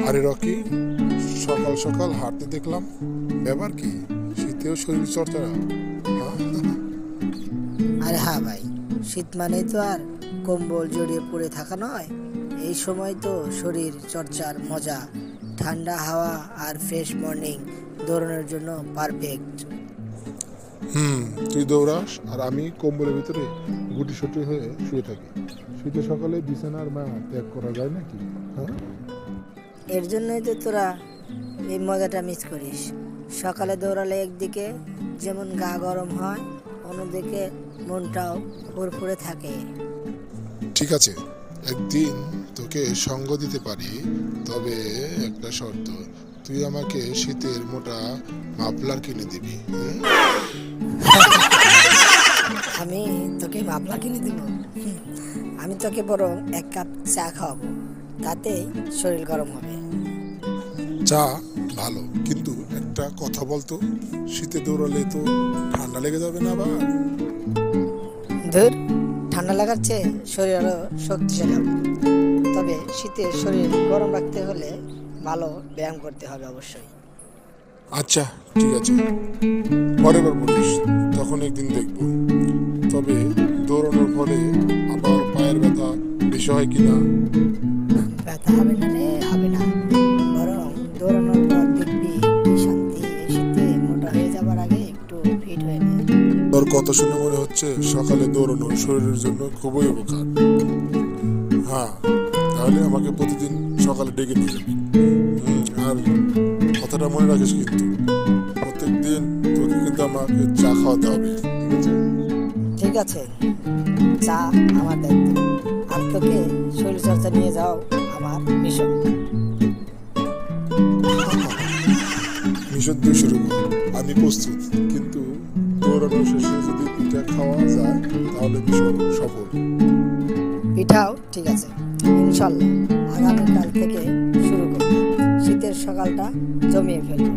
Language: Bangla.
আরে রকি, সকাল সকাল হাঁটতে দেখলাম, ব্যাপার কি? শীতেও শরীর চর্চা? হ্যাঁ? আরে হ্যাঁ ভাই, শীত মানেই তো আর কম্বল জড়িয়ে পড়ে থাকা নয়। এই সময় তো শরীর চর্চার মজা। ঠান্ডা হাওয়া আর ফ্রেশ মর্নিং দৌড়ানোর জন্য পারফেক্ট। তুই দৌড়াস আর আমি কম্বলের ভিতরে গুটিসুটি হয়ে শুয়ে থাকি। শীতের সকালে বিছানার মায়া ত্যাগ করা যায় নাকি? হ্যাঁ, এর জন্যই তো তোরা এই মজাটা মিস করিস। সকালে দৌড়ালে একদিকে যেমন গা গরম হয়, অন্যদিকে মনটাও ফুরফুরে থাকে। ঠিক আছে, একদিন তোকে সঙ্গ দিতে পারি, তবে একটা শর্ত, তুই আমাকে শীতের মোটা মাফলার কিনে দিবি। আমি তোকে মাপলা কিনে দিব? আমি তোকে বরং এক কাপ চা খাওয়াবো, তাতেই শরীর গরম হবে। চা ভালো, কিন্তু একটা কথা বলতো, শীতে দৌড়ালে তো ঠান্ডা লেগে যাবে না আবার? ধুর, ঠান্ডা লাগার চেয়ে শরীর আরো শক্তিশালী হবে। তবে শীতে শরীর গরম রাখতে হলে ভালো ব্যায়াম করতে হবে অবশ্যই। আচ্ছা, ঠিক আছে, পরের বার বলিস, তখন একদিন দেখবো। তবে দৌড়ানোর ফলে আবার পায়ের ব্যথা বেশি হয় কিনা? ব্যথা হবে না রে, হবে না। বরং দৌড়ানোর পর দেখবি কি শান্তি। এই শীতে মোটা হয়ে যাবার আগে একটু ফিট হয়ে নে। তোর কথা শুনে মনে হচ্ছে সকালে দৌড়ানো শরীরের জন্য খুবই উপকার। হ্যাঁ, তাহলে আমাকে প্রতিদিন সকালে ডেকে নিয়ে যাবি। আর কথাটা মনে রাখিস কিন্তু, প্রত্যেক দিন তোকে কিন্তু আমাকে চা খাওয়াতে হবে, ঠিক আছে? ঠিক আছে, চা আমার দায়িত্ব, আর তোকে শরীর চর্চা নিয়ে যাও আমার মিশন। মিশন তুই শুরু কর, আমি প্রস্তুত। কিন্তু দৌড়ানো শেষে যদি পিঠা খাওয়া যায় তাহলে মিশন সফল। পিঠাও ঠিক আছে, ইনশাল্লাহ আগামীকাল থেকে শুরু করব। শীতের সকালটা জমিয়ে ফেলবো।